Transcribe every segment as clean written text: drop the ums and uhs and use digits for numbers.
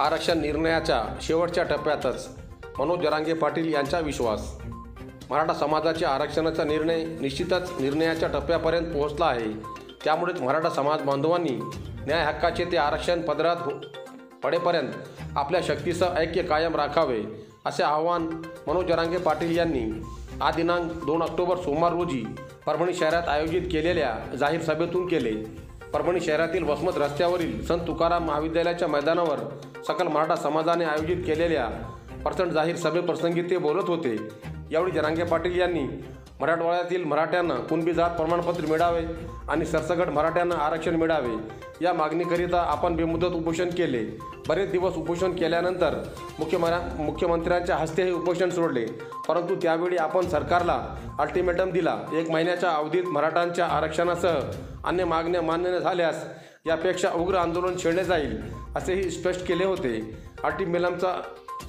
आरक्षण निर्णयाच्या शेवटच्या टप्प्यातच मनोज जरांगे पाटील यांचा विश्वास. मराठा समाजाच्या आरक्षणाचा निर्णय निश्चितच निर्णयाच्या टप्प्यापर्यंत पोहोचला आहे. त्यामुळेच मराठा समाज बांधवांनी न्याय हक्काचे ते आरक्षण पदरात पडेपर्यंत आपल्या शक्तीसह ऐक्य कायम राखावे असे आवाहन मनोज जरांगे पाटील यांनी आज दिनांक 2 ऑक्टोबर सोमवार रोजी परभणी शहरात आयोजित केलेल्या जाहीर सभेतून केले. परभणी शहरातील वसमत रस्त्यावरील संत तुकाराम महाविद्यालयाच्या मैदानावर सकल मराठा समाजाने आयोजित केलेल्या प्रचंड जाहीर सभेप्रसंगी ते बोलत होते. यावेळी जरांगे पाटील यांनी मराठवाड्यातील मराठ्यांना कुणबी जात प्रमाणपत्र मिळावे आणि सरसकट मराठ्यांना आरक्षण मिळावे या मागणीकरिता आपण बेमुदत उपोषण केले. बरेच दिवस उपोषण केल्यानंतर मुख्यमंत्र्यांच्या हस्ते हे उपोषण सोडले. परंतु त्यावेळी आपण सरकारला अल्टिमेटम दिला. 1 महिन्याच्या अवधीत मराठ्यांच्या आरक्षणासह अन्य मागण्या मान्य न झाल्यास यापेक्षा उग्र आंदोलन छेडले जाईल असेही स्पष्ट केले होते. अल्टिमेटमचा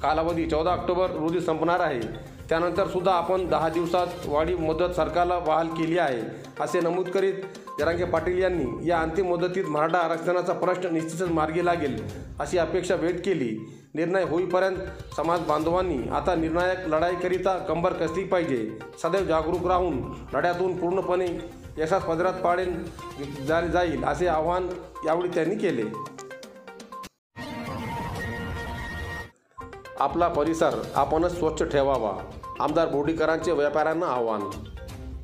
कालावधी 14 ऑक्टोबर रोजी संपणार आहे. त्यानंतर सुद्धा आपण 10 दिवसात वाढीव मुदत सरकारला बहाल केली आहे असे नमूद करीत जरांगे पाटील यांनी या अंतिम मुदतीत मराठा आरक्षणाचा प्रश्न निश्चितच मार्गी लागेल अशी अपेक्षा व्यक्त केली. निर्णय होईपर्यंत समाज बांधवांनी आता निर्णायक लढाईकरिता कंबर कसली पाहिजे. सदैव जागरूक राहून लढ्यातून पूर्णपणे यशास पदरात पाडेल जाईल असे आवाहन यावेळी त्यांनी केले. आपला परिसर आपणच स्वच्छ ठेवावा. आमदार बोर्डीकरांचे व्यापाऱ्यांना आव्हान.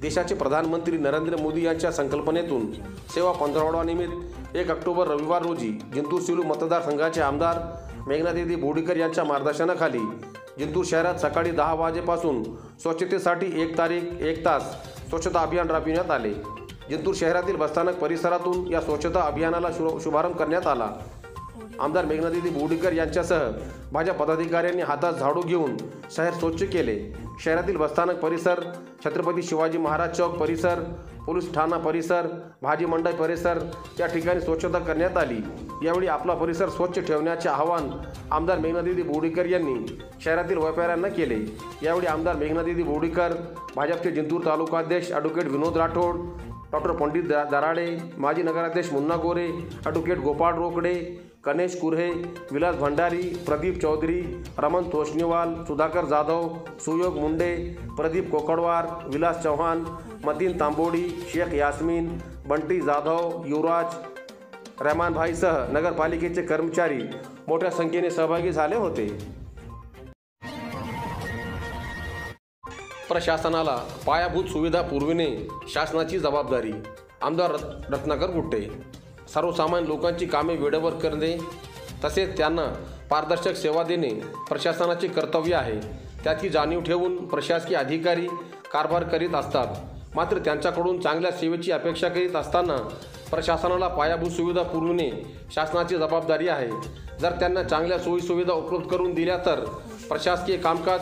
देशाचे प्रधानमंत्री नरेंद्र मोदी यांच्या संकल्पनेतून सेवा पंधरवड्यानिमित्त 1 ऑक्टोबर रविवार रोजी जिंतूर सेलू मतदारसंघाचे आमदार मेघनादिदी बोर्डीकर यांच्या मार्गदर्शनाखाली जिंतूर शहरात सकाळी 10 वाजेपासून स्वच्छतेसाठी 1 तारीख 1 तास स्वच्छता अभियान राबविण्यात आले. जिंतूर शहरातील बसस्थानक परिसरातून या स्वच्छता अभियानाला शुभारंभ करण्यात आला. आमदार मेघनादिदी बोर्डीकर यांच्यासह भाजप पदाधिकाऱ्यांनी हातात झाडू घेऊन शहर स्वच्छ केले. शहरातील बसस्थानक परिसर, छत्रपती शिवाजी महाराज चौक परिसर, पोलीस ठाणा परिसर, भाजी मंडई परिसर या ठिकाणी स्वच्छता करण्यात आली. यावेळी आपला परिसर स्वच्छ ठेवण्याचे आवाहन आमदार मेघनादिदी बोर्डीकर यांनी शहरातील व्यापाऱ्यांना केले. यावेळी आमदार मेघनादिदी बोर्डीकर, भाजपचे जिंतूर तालुकाध्यक्ष ॲडव्होकेट विनोद राठोड, डॉक्टर पंडित दराडे, माजी नगराध्यक्ष मुन्ना गोरे, ॲडव्होकेट गोपाळ रोकडे, गणेश कुर्हे, विलास भंडारी, प्रदीप चौधरी, रमन तोष्णीवाल, सुधाकर जाधव, सुयोग मुंडे, प्रदीप कोकडवार, विलास चव्हाण, मतीन तांबोडी, शेख यास्मीन, बंटी जाधव, युवराज रहमानभाईसह नगरपालिकेचे कर्मचारी मोठ्या संख्येने सहभागी झाले होते. प्रशासनाला पायाभूत सुविधा पुरविणे शासनाची जबाबदारी. आमदार रत्नाकर गुट्टे. सर्वसामान्य लोकांची कामे वेळेवर करणे तसेच त्यांना पारदर्शक सेवा देणे प्रशासनाचे कर्तव्य आहे. त्याची जाणीव ठेवून प्रशासकीय अधिकारी कारभार करीत असतात. मात्र त्यांच्याकडून चांगल्या सेवेची अपेक्षा करीत असताना प्रशासनाला पायाभूत सुविधा पुरविणे शासनाची जबाबदारी आहे. जर त्यांना चांगल्या सोयीसुविधा उपलब्ध करून दिल्या तर प्रशासकीय कामकाज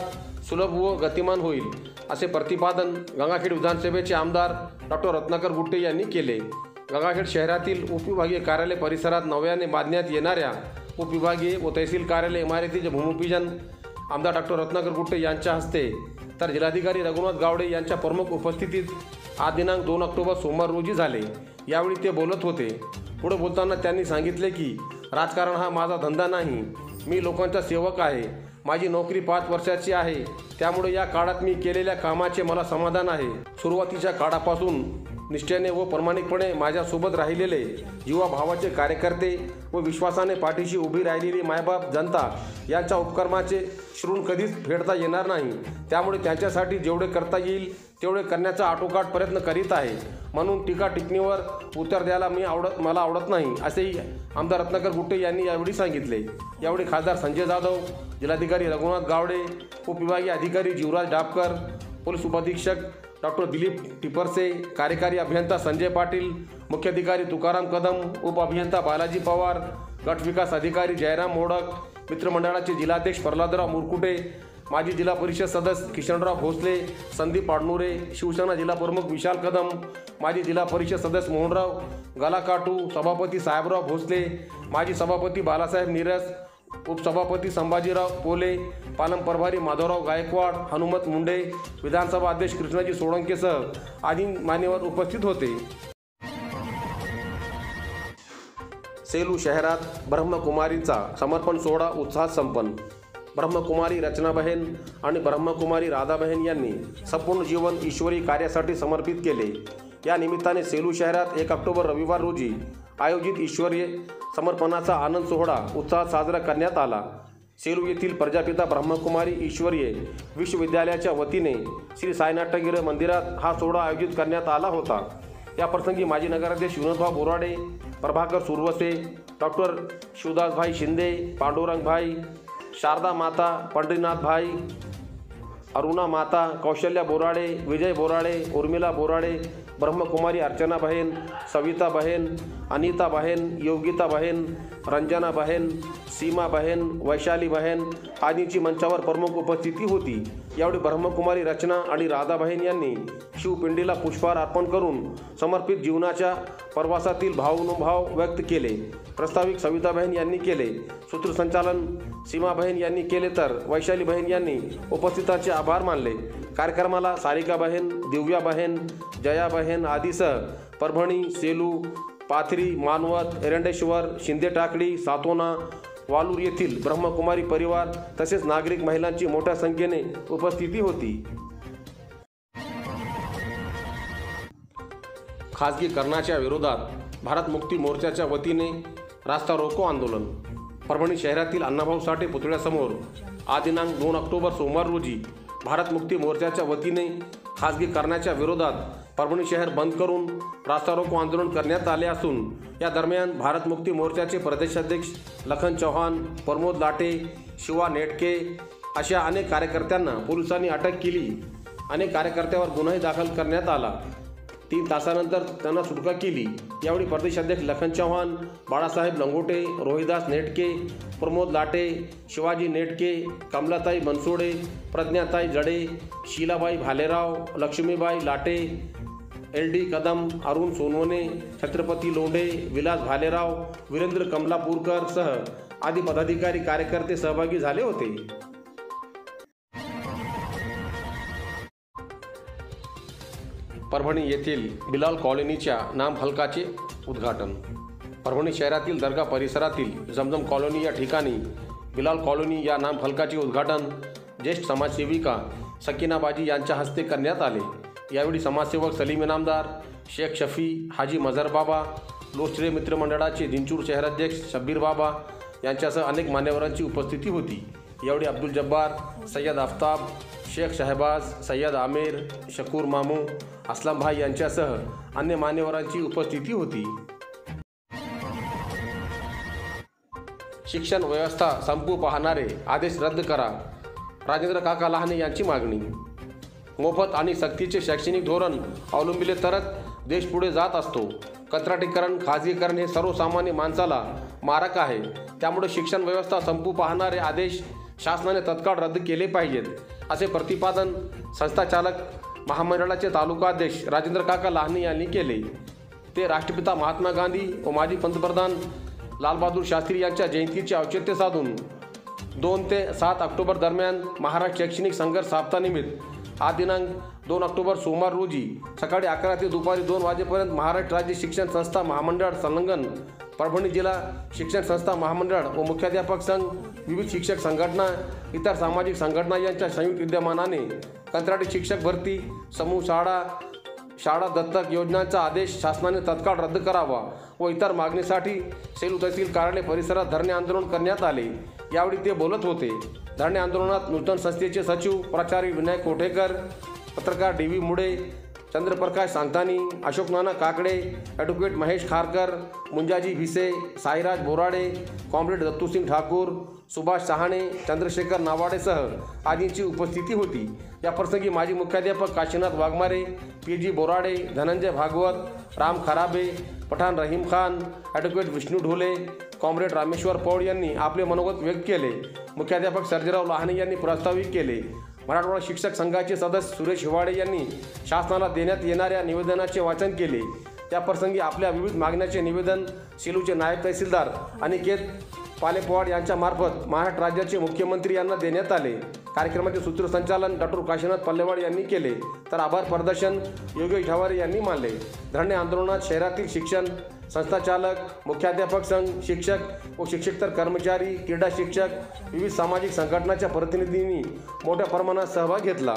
सुलभ व गतिमान होईल असे प्रतिपादन गंगाखेड विधानसभेचे आमदार डॉक्टर रत्नाकर गुट्टे यांनी केले. गंगाखेड शहरातील उपविभागीय कार्यालय परिसरात नव्याने बांधण्यात येणाऱ्या उपविभागीय व तहसील कार्यालय इमारतीचे भूमिपूजन आमदार डॉक्टर रत्नाकर गुट्टे यांच्या हस्ते तर जिल्हाधिकारी रघुनाथ गावडे यांच्या प्रमुख उपस्थितीत आज दिनांक 2 ऑक्टोबर सोमवार रोजी झाले. यावेळी ते बोलत होते. पुढे बोलताना त्यांनी सांगितले की राजकारण हा माझा धंदा नाही. मी लोकांचा सेवक आहे. माझी नोकरी 5 वर्षाची आहे. त्यामुळे या काळात मी केलेल्या कामाचे मला समाधान आहे. सुरुवातीच्या काळापासून निष्ठेने व प्रामाणिकपणे माझ्यासोबत राहिलेले जीवाभावाचे कार्यकर्ते व विश्वासाने पाठीशी उभी राहिलेली मायबाप जनता यांच्या उपक्रमाचे ऋण कधीच फेडता येणार नाही. त्यामुळे त्यांच्यासाठी जेवढे करता येईल तेवढे करण्याचा आटोकाट प्रयत्न करीत आहे. म्हणून टीका टिप्पणीवर उत्तर द्यायला मला आवडत नाही असेही आमदार रत्नाकर गुट्टे यांनी यावेळी सांगितले. यावेळी खासदार संजय जाधव, जिल्हाधिकारी रघुनाथ गावडे, उपविभागीय अधिकारी जीवराज डापकर, पोलीस उपाधीक्षक डॉक्टर दिलीप टिपरसे, कार्यकारी अभियंता संजय पाटील, मुख्याधिकारी तुकाराम कदम, उप अभियंता बालाजी पवार, गट विकास अधिकारी जयराम मोडक, मित्रमंडळाचे जिल्हाध्यक्ष प्रल्हादराव मुरकुटे, माजी जिल्हा परिषद सदस्य किशनराव भोसले, संदीप पाडनुरे, शिवसेना जिल्हा प्रमुख विशाल कदम, माजी जिल्हा परिषद सदस्य मोहनराव गलाकाटू, सभापती साहेबराव भोसले, माजी सभापती बालासाहेब नीरस, उपसभापती संभाजीराव पोले, पालम प्रभारी माधवराव गायकवाड, हनुमत मुंडे, विधानसभा अध्यक्ष कृष्णाजी सोळंकेसह आदी मान्यवर उपस्थित होते. सेलू शहरात ब्रह्मकुमारींचा समर्पण सोहळा उत्साहात संपन्न। ब्रह्मकुमारी रचनाबहेन आणि ब्रह्मकुमारी राधाबहेन यांनी संपूर्ण जीवन ईश्वरी कार्यासाठी समर्पित केले। या निमित्ताने सेलू शहरात 1 ऑक्टोबर रविवार रोजी आयोजित ईश्वरीय समर्पणाचा आनंद सोहळा उत्साहात साजरा करण्यात आला। सेलू येथील प्रजापिता ब्रह्मकुमारी ईश्वरीय विश्वविद्यालयाच्या वतीने श्री साईनाथगिरी मंदिरात हा सोहळा आयोजित करण्यात आला होता। या प्रसंगी माजी नगराध्यक्ष विनोदभाई बोराडे, प्रभाकर सुरवसे, डॉक्टर शिवदासभाई शिंदे, पांडुरंगभाई, शारदा माता, पंढरीनाथ भाई, अरुणा माता, कौशल्या बोराडे, विजय बोराडे, उर्मिला बोराडे, ब्रह्मकुमारी अर्चना बहेन, सविता बहेन, अनिता बहेन, योगिता बहेन, रंजना बहेन, सीमा बहेन, वैशाली बहेन आदींची मंचावर प्रमुख उपस्थिती होती। यावेळी ब्रह्मकुमारी रचना आणि राधा बहेन यांनी शिवपिंडीला पुष्पहार अर्पण करून समर्पित जीवनाच्या प्रवासातील भावानुभाव व्यक्त केले। प्रास्ताविक सविता बहेन यांनी केले, सूत्रसंचालन सीमा बहेन यांनी केले तर वैशाली बहेन यांनी उपस्थितांचे आभार मानले। कार्यक्रमाला सारिका बहेन, दिव्या बहेन, जया बहेन आदीसह परभणी, सेलू, पाथरी, मानवत, एरंडेश्वर, शिंदे टाकळी, सातोना, वालूर येथील ब्रह्मकुमारी परिवार तसेच नागरिक महिलांची मोठ्या संख्येने उपस्थिती होती। खाजगीकरणाच्या विरोधात भारत मुक्ती मोर्चाच्या वतीने रास्ता रोको आंदोलन। परभणी शहरातील अण्णाभाऊ साठे पुतळ्यासमोर आज दिनांक 2 ऑक्टोबर सोमवार रोजी भारत मुक्ती मोर्चाच्या वतीने खाजगीकरणाच्या विरोधात परभणी शहर बंद करून रास्ता रोको आंदोलन करण्यात आले असून या दरम्यान भारत मुक्ती मोर्चाचे प्रदेशाध्यक्ष लखन चौहान, प्रमोद लाटे, शिवा नेटके अशा अनेक कार्यकर्त्यांना पोलिसांनी अटक केली। अनेक कार्यकर्त्यांवर गुन्हाही दाखल करण्यात आला। 3 तासानंतर त्यांना सुटका केली। यावेळी प्रदेशाध्यक्ष लखन चौहान, बाळासाहेब लंगोटे, रोहिदास नेटके, प्रमोद लाटे, शिवाजी नेटके, कमलाताई बनसोडे, प्रज्ञाताई जडे, शीलाबाई भालेराव, लक्ष्मीबाई लाटे, LD कदम, अरुण सोनवणे, छत्रपती लोंढे, विलास भालेराव, वीरेंद्र कमलापूरकर सह आदी पदाधिकारी कार्यकर्ते सहभागी झाले होते। परभणी येथील बिलाल कॉलनीच्या नामफलकाचे उद्घाटन। परभणी शहरातील दर्गा परिसरातील जमजम कॉलनी या ठिकाणी बिलाल कॉलनी या नामफलकाचे उद्घाटन ज्येष्ठ समाजसेविका सकीना बाजी यांच्या हस्ते करण्यात आले। यावेळी समाजसेवक सलीम इनामदार, शेख शफी, हाजी मझहर बाबा, लोचरे मित्रमंडळाचे जिंतूर शहराध्यक्ष शब्बीर बाबा यांच्यासह अनेक मान्यवरांची उपस्थिती होती। यावेळी अब्दुल जब्बार, सय्यद आफ्ताब, शेख शहबाज, सय्यद आमिर, शकूर मामू, असलम भाई यांच्यासह अन्य मान्यवरांची उपस्थिती होती। शिक्षण व्यवस्था संपू पाहणारे आदेश रद्द करा, राजेंद्र काका लहाने यांची मागणी। मोफत आणि सक्तीचे शैक्षणिक धोरण अवलंबिले तरच देश पुढे जात असतो। कंत्राटीकरण, खाजगीकरण हे सर्वसामान्य माणसाला मारक आहे। त्यामुळे शिक्षण व्यवस्था संपू पाहणारे आदेश शासनाने तत्काळ रद्द केले पाहिजेत, असे प्रतिपादन संस्थाचालक महामंडळाचे तालुकाध्यक्ष राजेंद्र काका लहाने यांनी केले। ते राष्ट्रपिता महात्मा गांधी व माजी पंतप्रधान लालबहादूर शास्त्री यांच्या जयंतीचे औचित्य साधून 2 ते 7 ऑक्टोबर दरम्यान महाराष्ट्र शैक्षणिक संघर्ष सप्ताहानिमित्त आज दिनांक 2 ऑक्टोबर सोमवार रोजी सकाळी 11 ते दुपारी 2 वाजेपर्यंत महाराष्ट्र राज्य शिक्षण संस्था महामंडळ संलग्न, परभणी जिल्हा शिक्षण संस्था महामंडळ व मुख्याध्यापक संघ, विविध शिक्षक संघटना, इतर सामाजिक संघटना यांच्या संयुक्त विद्यमानाने कंत्राटी शिक्षक भरती, समूह शाळा दत्तक योजनांचा आदेश शासनाने तत्काळ रद्द करावा व इतर मागणीसाठी सेलू तहसील कार्यालय परिसरात धरणे आंदोलन करण्यात आले। यावेळी ते बोलत होते। धरणे आंदोलनात नूतन संस्थेचे सचिव प्राचार्य विनायक कोठेकर, पत्रकार DV मुडे, चंद्रप्रकाश सांगतानी, अशोक नाना काकडे, ॲडव्होकेट महेश खारकर, मुंजाजी भिसे, साईराज बोराडे, कॉम्रेड दत्तूसिंग ठाकूर, सुभाष सहाणे, चंद्रशेखर नावाडेसह आदींची उपस्थिती होती। या प्रसंगी माजी मुख्याध्यापक काशीनाथ वाघमारे, PG बोराडे, धनंजय भागवत, राम खराबे, पठाण रहीम खान, ॲडव्होकेट विष्णू ढोले, कॉम्रेड रामेश्वर पौड यांनी आपले मनोगत व्यक्त केले। मुख्याध्यापक सर्जेराव लहाने यांनी प्रास्ताविक केले। मराठवाडा शिक्षक संघाचे सदस्य सुरेश हिवाळे यांनी शासनाला देण्यात येणाऱ्या निवेदनाचे वाचन केले। त्या प्रसंगी आपल्या विविध मागण्याचे निवेदन सेलूचे नायब तहसीलदार अनिकेत पालेपवाड यांच्या मार्फत महाराष्ट्र राज्याचे मुख्यमंत्री यांना देण्यात आले। कार्यक्रमाचे सूत्रसंचालन डॉक्टर काशीनाथ पल्लेवाड यांनी केले, तर आभार प्रदर्शन योगेश ढवारे यांनी मानले। धरणे आंदोलनात शहरातील शिक्षण संस्थाचालक, मुख्याध्यापक संघ, शिक्षक व शिक्षकेतर कर्मचारी, क्रीडा शिक्षक, विविध सामाजिक संघटनांच्या प्रतिनिधींनी मोठ्या प्रमाणात सहभाग घेतला।